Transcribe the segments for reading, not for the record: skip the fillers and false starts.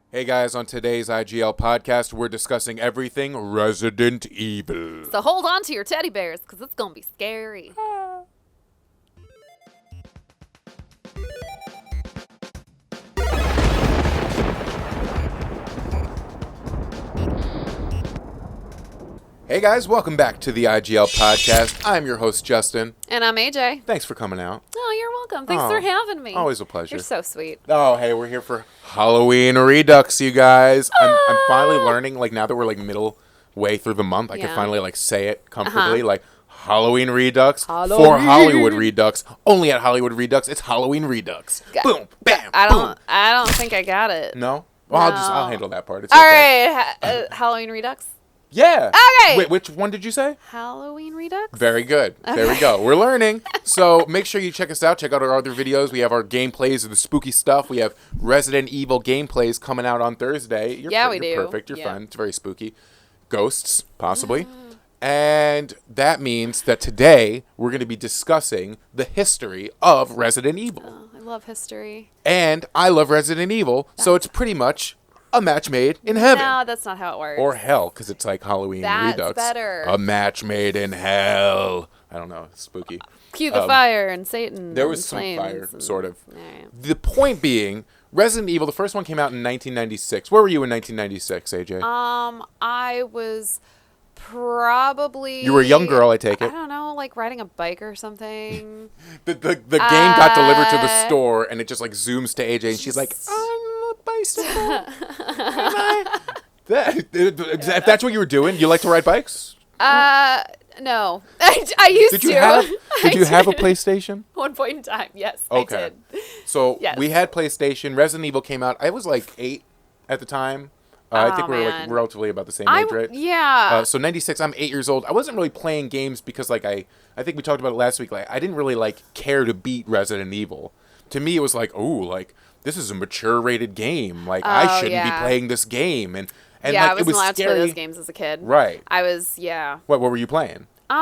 Hey guys, on today's IGL Podcast, we're discussing everything Resident Evil. So hold on to your teddy bears, because it's going to be scary. Hey guys, welcome back to the IGL Podcast. I'm your host, Justin. And I'm AJ. Thanks for coming out. Oh, you're welcome. Thanks for having me. Always a pleasure. You're so sweet. Oh, hey, we're here for Halloween Redux, you guys. I'm finally learning, like, now that we're, like, middle way through the month, I can finally, like, say it comfortably, like, Halloween Redux for Hollywood Redux. Only at Hollywood Redux, it's Halloween Redux. Boom, bam, boom. I don't think I got it. No? Well, I'll handle that part. It's All okay. right. Halloween Redux? Yeah. Okay. Wait, which one did you say? Halloween Redux? Very good. Okay. There we go. We're learning. So make sure you check us out. Check out our other videos. We have our gameplays of the spooky stuff. We have Resident Evil gameplays coming out on Thursday. You're we do. Perfect. You're fun. It's very spooky. Ghosts, possibly. And that means that today we're going to be discussing the history of Resident Evil. Oh, I love history. And I love Resident Evil, so it's pretty much a match made in heaven. No, that's not how it works. Or hell, because it's like Halloween Redux. That's better. A match made in hell. I don't know. It's spooky. Cue the fire and Satan. There was some fire, sort of. The point being, Resident Evil, the first one came out in 1996. Where were you in 1996, AJ? I was probably... You were a young girl, I take it. I don't know, like riding a bike or something. The game got delivered to the store, and it just like zooms to AJ, and she's like, bicycle. If that's what you were doing, you like to ride bikes? No. I used to. Did you have a PlayStation? One point in time, yes. Okay. I did. So we had PlayStation. Resident Evil came out. I was like 8 at the time. I think we were like relatively about the same age, right? Yeah. So 96, I'm 8 years old. I wasn't really playing games because like I think we talked about it last week. Like I didn't really like care to beat Resident Evil. To me, it was like, oh, like this is a mature rated game. Like I shouldn't be playing this game. And yeah, like, I wasn't allowed to play those games as a kid. Right. I was, yeah. What were you playing? Do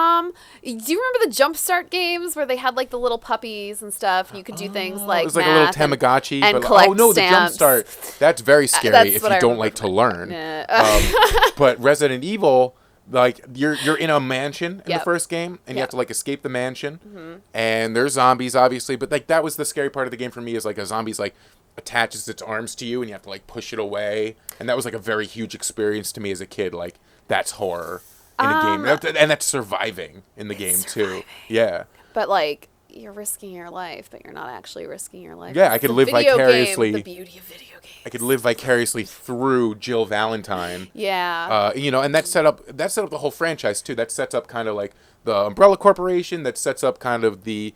you remember the Jumpstart games where they had like the little puppies and stuff? And you could do things like it was like a little Tamagotchi. And but collect the stamps. Jumpstart. That's very scary if you don't like to learn. But Resident Evil, like you're in a mansion in the first game, and you have to like escape the mansion, and there's zombies obviously. But like that was the scary part of the game for me, is like a zombie's like attaches its arms to you, and you have to like push it away, and that was like a very huge experience to me as a kid. Like that's horror in a game, and that's surviving in the game too. Yeah. But like you're risking your life, but you're not actually risking your life. Yeah, I could live vicariously. The beauty of video games. I could live vicariously through Jill Valentine. Yeah. And that set up the whole franchise too. That sets up kind of like the Umbrella Corporation. That sets up kind of the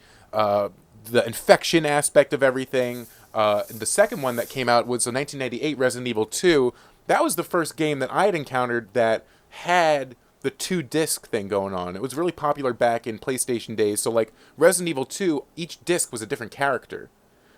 infection aspect of everything. The second one that came out was the 1998 Resident Evil 2. That was the first game that I had encountered that had the 2-disc thing going on. It was really popular back in PlayStation days. So like Resident Evil 2, each disc was a different character.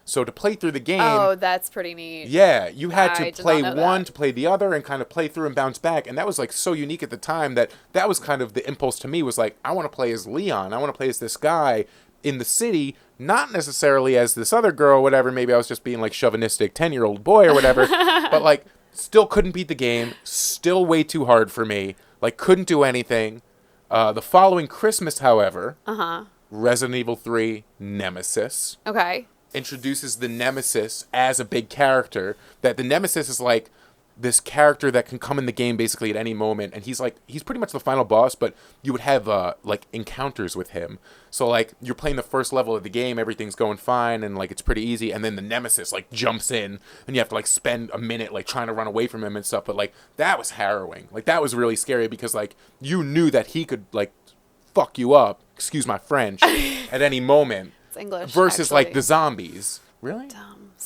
So to play through the game... Oh, that's pretty neat. Yeah, you had to play one that. to play the other and kind of play through and bounce back. And that was like so unique at the time that was kind of the impulse to me, was like, I want to play as Leon. I want to play as this guy in the city, not necessarily as this other girl or whatever. Maybe I was just being like chauvinistic 10-year-old boy or whatever. But like still couldn't beat the game. Still way too hard for me. Like couldn't do anything. The following Christmas, however, Resident Evil 3 Nemesis. Okay. Introduces the Nemesis as a big character. That the Nemesis is like this character that can come in the game basically at any moment, and he's pretty much the final boss, but you would have like encounters with him. So like you're playing the first level of the game, everything's going fine and like it's pretty easy, and then the Nemesis like jumps in and you have to like spend a minute like trying to run away from him and stuff. But like that was harrowing. Like that was really scary because like you knew that he could like fuck you up, excuse my French, at any moment. It's English. Versus actually. like the zombies. Really?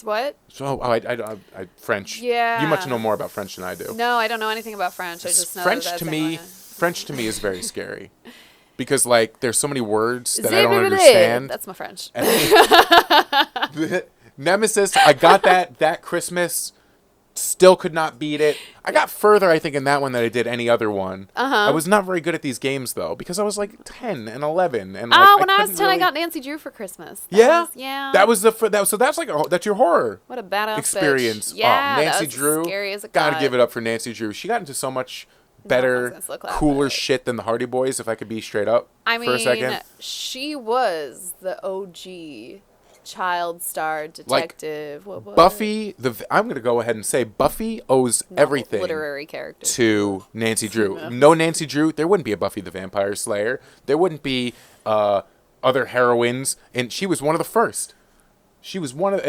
What? So I French. Yeah. You much know more about French than I do. No, I don't know anything about French. I just know French that to me. French to me is very scary, because like there's so many words that I don't understand. That's my French. Nemesis, I got that Christmas Still could not beat it. I got further, I think, in that one than I did any other one. I was not very good at these games, though, because I was like 10 and 11. And like, when I was 10, I got Nancy Drew for Christmas. Yeah? That was so that's like, that's your horror what a badass experience. Bitch. Yeah, Nancy that was Drew. scary as a Gotta god. give it up for Nancy Drew. She got into so much better, cooler shit than the Hardy Boys, if I could be straight up for a second. She was the OG child star detective. Like, Buffy, I'm going to go ahead and say Buffy owes everything literary character to Nancy Drew. No Nancy Drew, there wouldn't be a Buffy the Vampire Slayer. There wouldn't be other heroines, and she was one of the first. She was one of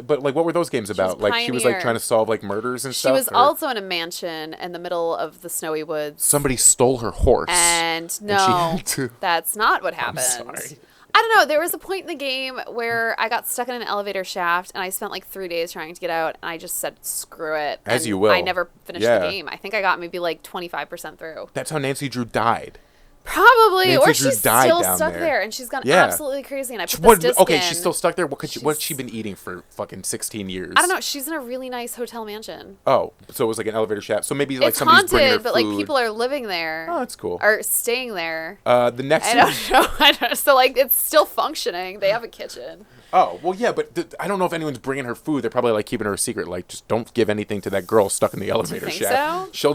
but like, what were those games about? Like, she was like trying to solve like murders and stuff. She was also in a mansion in the middle of the snowy woods. Somebody stole her horse, and no, that's not what happened. I'm sorry. I don't know. There was a point in the game where I got stuck in an elevator shaft, and I spent like 3 days trying to get out, and I just said, screw it. As you will. I never finished the game. I think I got maybe like 25% through. That's how Nancy Drew died. Probably. Nancy or Drew she's died still down stuck there, and she's gone absolutely crazy, and I put this disc okay, in. she's still stuck there? What's she been eating for fucking 16 years? I don't know. She's in a really nice hotel mansion. Oh, so it was like an elevator shaft. So maybe like it's somebody's bringing her haunted, but food. like people are living there. Oh, that's cool. Or staying there. The next I don't know. I don't know. So like it's still functioning. They have a kitchen. Oh, well, yeah, but I don't know if anyone's bringing her food. They're probably like keeping her a secret. Like, just don't give anything to that girl stuck in the elevator shaft. So?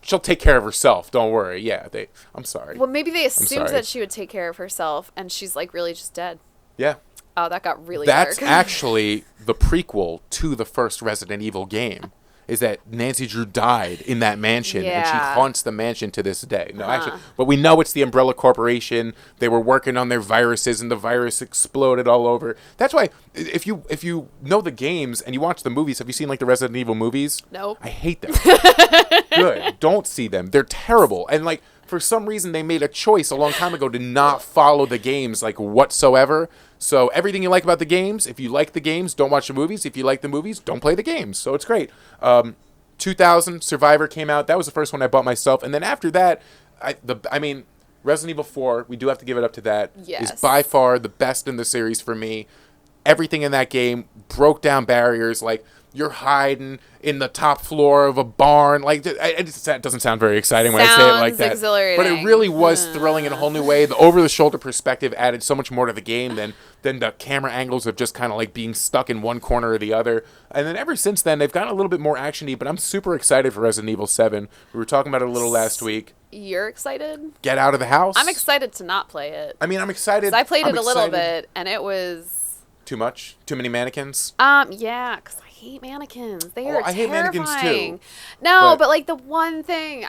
She'll take care of herself. Don't worry. Yeah, I'm sorry. Well, maybe they assumed that she would take care of herself, and she's like really just dead. Yeah. Oh, that got really That's dark. actually the prequel to the first Resident Evil game. Is that Nancy Drew died in that mansion, and she haunts the mansion to this day. No, actually, but we know it's the Umbrella Corporation. They were working on their viruses, and the virus exploded all over. That's why, if you know the games and you watch the movies, have you seen like the Resident Evil movies? Nope. I hate them. Good. Don't see them. They're terrible. And like, for some reason, they made a choice a long time ago to not follow the games like whatsoever. So everything you like about the games, if you like the games, don't watch the movies. If you like the movies, don't play the games. So it's great. 2000, Survivor came out. That was the first one I bought myself. And then after that, I mean, Resident Evil 4, we do have to give it up to that. Yes. Is by far the best in the series for me. Everything in that game broke down barriers. Like, you're hiding in the top floor of a barn. Like, that doesn't sound very exciting when I say it like that. Exhilarating. But it really was thrilling in a whole new way. The over-the-shoulder perspective added so much more to the game than the camera angles of just kind of like being stuck in one corner or the other. And then ever since then, they've gotten a little bit more action-y, but I'm super excited for Resident Evil 7. We were talking about it a little last week. You're excited? Get out of the house. I'm excited to not play it. I mean, I'm excited. I played it a little bit, and it was... Too much? Too many mannequins? Yeah, because I hate mannequins. They are terrifying. I hate mannequins too. No, but like the one thing,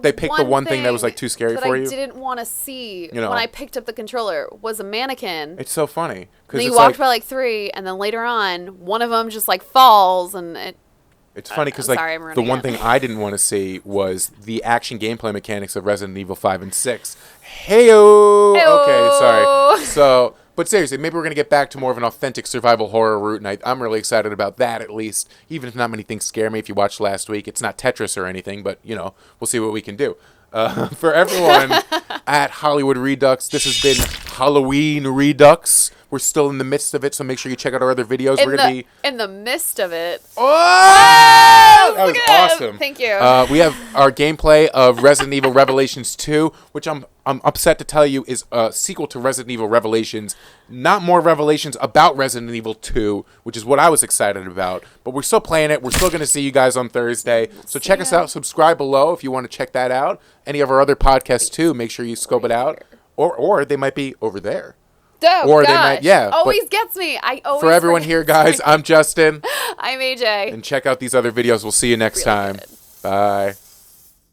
they picked the one thing that was like too scary for you. That I didn't want to see when I picked up the controller was a mannequin. It's so funny. And you walked by like 3, and then later on, one of them just like falls, and it's funny because like the one thing I didn't want to see was the action gameplay mechanics of Resident Evil 5 and 6. Heyo. Okay, sorry. So. But seriously, maybe we're going to get back to more of an authentic survival horror route, and I'm really excited about that, at least. Even if not many things scare me. If you watched last week, it's not Tetris or anything, but, we'll see what we can do. For everyone at Hollywood Redux, this has been Halloween Redux. We're still in the midst of it, so make sure you check out our other videos. We're going to be... In the midst of it. Oh! That was awesome. Thank you. We have our gameplay of Resident Evil Revelations 2, which I'm upset to tell you is a sequel to Resident Evil Revelations. Not more revelations about Resident Evil 2, which is what I was excited about. But we're still playing it. We're still going to see you guys on Thursday. So check us out. Subscribe below if you want to check that out. Any of our other podcasts, too. Make sure you scope it out. Or they might be over there. Oh, or gosh. they might, always gets me. I always for everyone here, guys, I'm Justin. I'm AJ. And check out these other videos. We'll see you next time. Good. Bye.